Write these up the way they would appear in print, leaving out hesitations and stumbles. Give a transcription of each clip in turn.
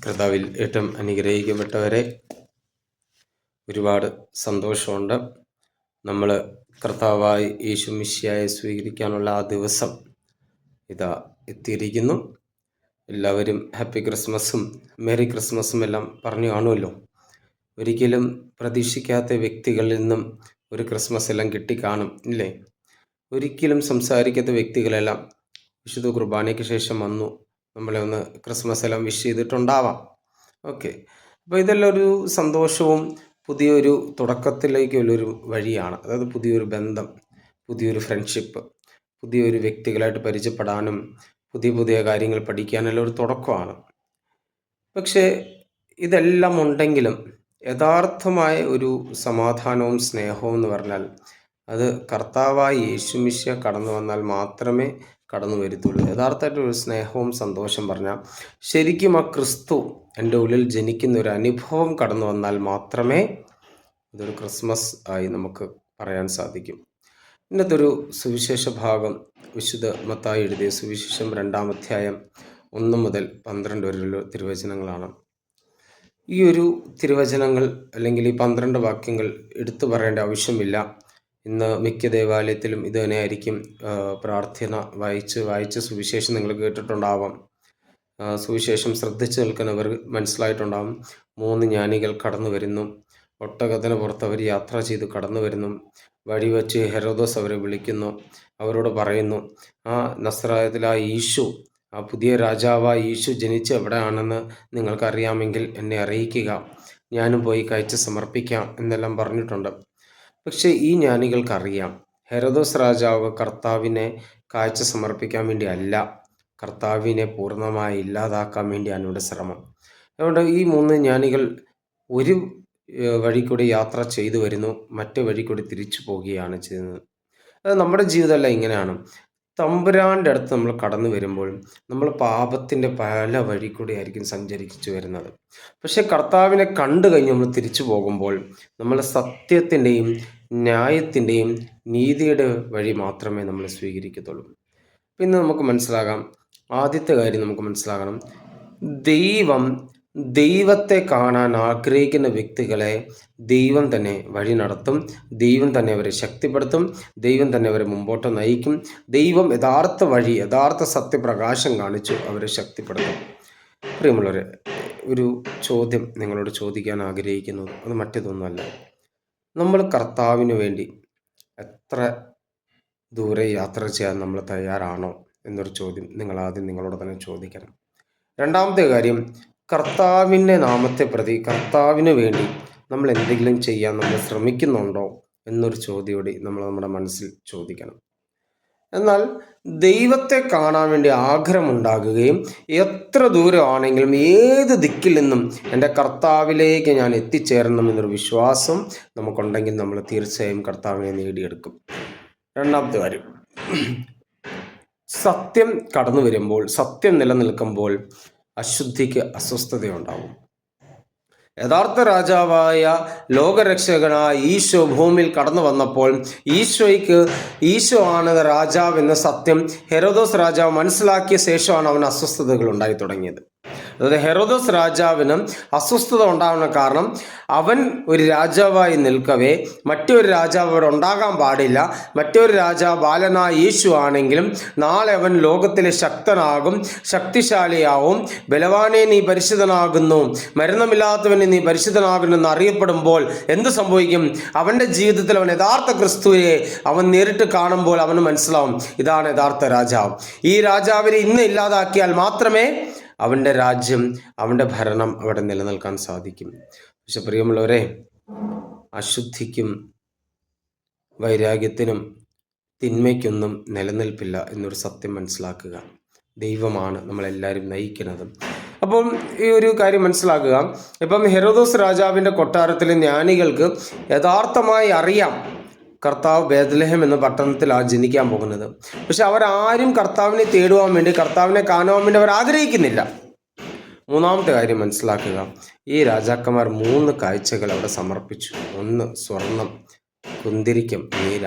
കർത്താവിൽ ഏറ്റവും അനുഗ്രഹിക്കപ്പെട്ടവരെ, ഒരുപാട് സന്തോഷമുണ്ട്. നമ്മൾ കർത്താവായി യേശു മിശിഹായെ സ്വീകരിക്കാനുള്ള ആ ദിവസം ഇതാ എത്തിയിരിക്കുന്നു. എല്ലാവരും ഹാപ്പി ക്രിസ്മസും മേരി ക്രിസ്മസും എല്ലാം പറഞ്ഞു കാണുമല്ലോ. ഒരിക്കലും പ്രതീക്ഷിക്കാത്ത വ്യക്തികളിൽ നിന്നും ഒരു ക്രിസ്മസ് എല്ലാം കിട്ടിക്കാണും ഇല്ലേ? ഒരിക്കലും സംസാരിക്കാത്ത വ്യക്തികളെല്ലാം വിശുദ്ധ കുർബാനയ്ക്ക് ശേഷം വന്നു നമ്മളെ ഒന്ന് ക്രിസ്മസ് എല്ലാം വിഷ് ചെയ്തിട്ടുണ്ടാവാം. ഓക്കെ, അപ്പോൾ ഇതെല്ലാം ഒരു സന്തോഷവും പുതിയൊരു തുടക്കത്തിലേക്കുള്ളൊരു വഴിയാണ്. അതായത് പുതിയൊരു ബന്ധം, പുതിയൊരു ഫ്രണ്ട്ഷിപ്പ്, പുതിയൊരു വ്യക്തികളായിട്ട് പരിചയപ്പെടാനും പുതിയ പുതിയ കാര്യങ്ങൾ പഠിക്കാനെല്ലാം ഒരു തുടക്കമാണ്. പക്ഷേ ഇതെല്ലാം ഉണ്ടെങ്കിലും യഥാർത്ഥമായ ഒരു സമാധാനവും സ്നേഹവും എന്ന് പറഞ്ഞാൽ അത് കർത്താവായി യേശു മിശിഹ കടന്നു വന്നാൽ മാത്രമേ കടന്നു വരുത്തുള്ളൂ. യഥാർത്ഥമായിട്ടൊരു സ്നേഹവും സന്തോഷം പറഞ്ഞാൽ ശരിക്കും ആ ക്രിസ്തു എൻ്റെ ഉള്ളിൽ ജനിക്കുന്ന ഒരു അനുഭവം കടന്നു വന്നാൽ മാത്രമേ ഇതൊരു ക്രിസ്മസ് ആയി നമുക്ക് പറയാൻ സാധിക്കും. ഇന്നത്തെ ഒരു സുവിശേഷ ഭാഗം വിശുദ്ധ മത്തായി എഴുതിയ സുവിശേഷം 2-ാം അധ്യായം 1 മുതൽ 12 വരെയുള്ള തിരുവചനങ്ങളാണ്. ഈ ഒരു തിരുവചനങ്ങൾ അല്ലെങ്കിൽ ഈ 12 വാക്യങ്ങൾ എടുത്തു പറയേണ്ട ആവശ്യമില്ല. ഇന്ന് മിക്ക ദേവാലയത്തിലും ഇത് തന്നെയായിരിക്കും പ്രാർത്ഥന. വായിച്ച് സുവിശേഷം നിങ്ങൾ കേട്ടിട്ടുണ്ടാവാം. സുവിശേഷം ശ്രദ്ധിച്ചു നിൽക്കുന്നവർ മനസ്സിലായിട്ടുണ്ടാവും. 3 ജ്ഞാനികൾ കടന്നു വരുന്നു. ഒട്ടകത്തിന് പുറത്ത് അവർ യാത്ര ചെയ്ത് കടന്നു വരുന്നു. വഴിവെച്ച് ഹെരോദോസ് അവരെ വിളിക്കുന്നു. അവരോട് പറയുന്നു, ആ നസ്രായത്തിലെ ആ യേശു, ആ പുതിയ രാജാവായ യേശു ജനിച്ച് എവിടെയാണെന്ന് നിങ്ങൾക്കറിയാമെങ്കിൽ എന്നെ അറിയിക്കുക, ഞാനും പോയി കാഴ്ച സമർപ്പിക്കാം എന്നെല്ലാം പറഞ്ഞിട്ടുണ്ട്. പക്ഷേ ഈ ജ്ഞാനികൾക്കറിയാം, ഹെരോദോസ് രാജാവ് കർത്താവിനെ കാഴ്ച സമർപ്പിക്കാൻ വേണ്ടി അല്ല, കർത്താവിനെ പൂർണ്ണമായി ഇല്ലാതാക്കാൻ വേണ്ടിയാണ് ഇവിടെ ശ്രമം. അതുകൊണ്ട് ഈ 3 ജ്ഞാനികൾ ഒരു വഴി കൂടി യാത്ര ചെയ്തു വരുന്നു, മറ്റു വഴി കൂടി തിരിച്ചു പോവുകയാണ് ചെയ്യുന്നത്. അത് നമ്മുടെ ജീവിതമല്ല ഇങ്ങനെയാണ്. തമ്പുരാൻ്റെ അടുത്ത് നമ്മൾ കടന്നു വരുമ്പോൾ നമ്മൾ പാപത്തിൻ്റെ പല വഴി കൂടി ആയിരിക്കും സഞ്ചരിച്ചു വരുന്നത്. പക്ഷെ കർത്താവിനെ കണ്ടു കഴിഞ്ഞ് നമ്മൾ തിരിച്ചു പോകുമ്പോൾ നമ്മൾ സത്യത്തിൻ്റെയും ന്യായത്തിൻ്റെയും നീതിയുടെ വഴി മാത്രമേ നമ്മൾ സ്വീകരിക്കത്തുള്ളൂ. പിന്നെ നമുക്ക് മനസ്സിലാകാം, ആദ്യത്തെ കാര്യം നമുക്ക് മനസ്സിലാകണം, ദൈവത്തെ കാണാൻ ആഗ്രഹിക്കുന്ന വ്യക്തികളെ ദൈവം തന്നെ വഴി നടത്തും, ദൈവം തന്നെ അവരെ ശക്തിപ്പെടുത്തും, ദൈവം തന്നെ അവരെ മുമ്പോട്ട് നയിക്കും. ദൈവം യഥാർത്ഥ വഴി, യഥാർത്ഥ സത്യപ്രകാശം കാണിച്ചു അവരെ ശക്തിപ്പെടുത്തും. പ്രിയമുള്ളവരെ, ഒരു ചോദ്യം നിങ്ങളോട് ചോദിക്കാൻ ആഗ്രഹിക്കുന്നത് അത് മറ്റേതൊന്നുമല്ല. നമ്മൾ കർത്താവിന് വേണ്ടി എത്ര ദൂരെ യാത്ര ചെയ്യാൻ നമ്മൾ തയ്യാറാണോ എന്നൊരു ചോദ്യം നിങ്ങൾ ആദ്യം നിങ്ങളോട് തന്നെ ചോദിക്കണം. രണ്ടാമത്തെ കാര്യം, കർത്താവിൻ്റെ നാമത്തെ പ്രതി, കർത്താവിന് വേണ്ടി നമ്മൾ എന്തെങ്കിലും ചെയ്യാൻ നമ്മൾ ശ്രമിക്കുന്നുണ്ടോ എന്നൊരു ചോദ്യം നമ്മൾ നമ്മുടെ മനസ്സിൽ ചോദിക്കണം. എന്നാൽ ദൈവത്തെ കാണാൻ വേണ്ടി ആഗ്രഹമുണ്ടാകുകയും എത്ര ദൂരമാണെങ്കിലും ഏത് ദിക്കിൽ നിന്നും എൻ്റെ കർത്താവിലേക്ക് ഞാൻ എത്തിച്ചേരണം എന്നൊരു വിശ്വാസം നമുക്കുണ്ടെങ്കിൽ നമ്മൾ തീർച്ചയായും കർത്താവിനെ നേടിയെടുക്കും. രണ്ടാമത്തെ കാര്യം, സത്യം കടന്നു വരുമ്പോൾ, സത്യം നിലനിൽക്കുമ്പോൾ അശുദ്ധിക്ക് അസ്വസ്ഥതയുണ്ടാവും. യഥാർത്ഥ രാജാവായ ലോകരക്ഷകനായ ഈശോ ഭൂമിയിൽ കടന്നു വന്നപ്പോൾ ഈശോ ആണ് രാജാവ് എന്ന സത്യം ഹെരോദോസ് രാജാവ് മനസ്സിലാക്കിയ ശേഷമാണ് അവന് അസ്വസ്ഥതകൾ ഉണ്ടായി തുടങ്ങിയത്. അതായത് ഹെരോദോസ് രാജാവിന് അസ്വസ്ഥത ഉണ്ടാകുന്ന കാരണം അവൻ ഒരു രാജാവായി നിൽക്കവേ മറ്റൊരു രാജാവ് അവിടെ ഉണ്ടാകാൻ പാടില്ല. മറ്റൊരു രാജാവ് ബാലനായ യേശു ആണെങ്കിലും നാളെ അവൻ ലോകത്തിലെ ശക്തനാകും, ശക്തിശാലിയാവും. ബലവാനെ നീ പരിശുദ്ധനാകുന്നു, മരണമില്ലാത്തവനെ നീ പരിശുദ്ധനാകുന്നു അറിയപ്പെടുമ്പോൾ എന്ത് സംഭവിക്കും? അവൻ്റെ ജീവിതത്തിൽ അവൻ യഥാർത്ഥ ക്രിസ്തുവിനെ അവൻ നേരിട്ട് കാണുമ്പോൾ അവന് മനസ്സിലാവും, ഇതാണ് യഥാർത്ഥ രാജാവ്. ഈ രാജാവിനെ ഇന്ന് ഇല്ലാതാക്കിയാൽ മാത്രമേ അവൻ്റെ രാജ്യം, അവൻ്റെ ഭരണം അവിടെ നിലനിൽക്കാൻ സാധിക്കും. പക്ഷെ പ്രിയമുള്ളവരെ, അശുദ്ധിക്കും വൈരാഗ്യത്തിനും തിന്മയ്ക്കൊന്നും നിലനിൽപ്പില്ല എന്നൊരു സത്യം മനസ്സിലാക്കുക. ദൈവമാണ് നമ്മളെല്ലാവരും നയിക്കുന്നത്. അപ്പം ഈ ഒരു കാര്യം മനസ്സിലാക്കുക. ഇപ്പം ഹെരോദോസ് രാജാവിൻ്റെ കൊട്ടാരത്തിലെ ജ്ഞാനികൾക്ക് യഥാർത്ഥമായി അറിയാം കർത്താവ് ബേത്ലഹേം എന്ന പട്ടണത്തിലാണ് ജനിക്കാൻ പോകുന്നത്. പക്ഷെ അവരാരും കർത്താവിനെ തേടുവാൻ വേണ്ടി, കർത്താവിനെ കാണുവാൻ വേണ്ടി അവർ ആഗ്രഹിക്കുന്നില്ല. മൂന്നാമത്തെ കാര്യം മനസ്സിലാക്കുക, ഈ രാജാക്കന്മാർ 3 കാഴ്ചകൾ അവിടെ സമർപ്പിച്ചു. 1 സ്വർണം, കുന്തിരിക്കം, മീര.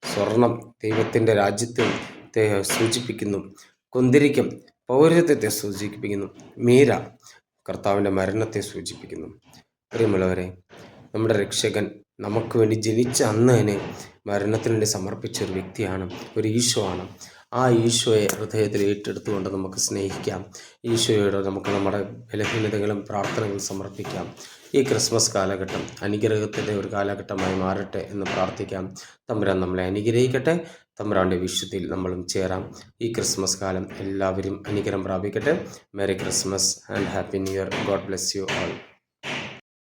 സ്വർണം ദൈവത്തിൻ്റെ രാജ്യത്തെ സൂചിപ്പിക്കുന്നു, കുന്തിരിക്കം പൗരത്വത്തെ സൂചിപ്പിക്കുന്നു, മീര കർത്താവിൻ്റെ മരണത്തെ സൂചിപ്പിക്കുന്നു. പ്രിയമുള്ളവരെ, നമ്മുടെ രക്ഷകൻ നമുക്ക് വേണ്ടി ജനിച്ച അന്ന് തന്നെ മരണത്തിന് വേണ്ടി സമർപ്പിച്ച ഒരു വ്യക്തിയാണ്, ഒരു ഈശോ ആണ്. ആ ഈശോയെ ഹൃദയത്തിൽ ഏറ്റെടുത്തുകൊണ്ട് നമുക്ക് സ്നേഹിക്കാം. ഈശോയോട് നമുക്ക് നമ്മുടെ ബലഹീനതകളും പ്രാർത്ഥനകളും സമർപ്പിക്കാം. ഈ ക്രിസ്മസ് കാലഘട്ടം അനുഗ്രഹത്തിൻ്റെ ഒരു കാലഘട്ടമായി മാറട്ടെ എന്ന് പ്രാർത്ഥിക്കാം. തമ്പുരാൻ നമ്മളെ അനുഗ്രഹിക്കട്ടെ. തമ്പുരാൻ്റെ വിശുദ്ധിയിൽ നമ്മളും ചേരാം. ഈ ക്രിസ്മസ് കാലം എല്ലാവരും അനുഗ്രഹം പ്രാപിക്കട്ടെ. Merry Christmas and happy new year. God bless you all.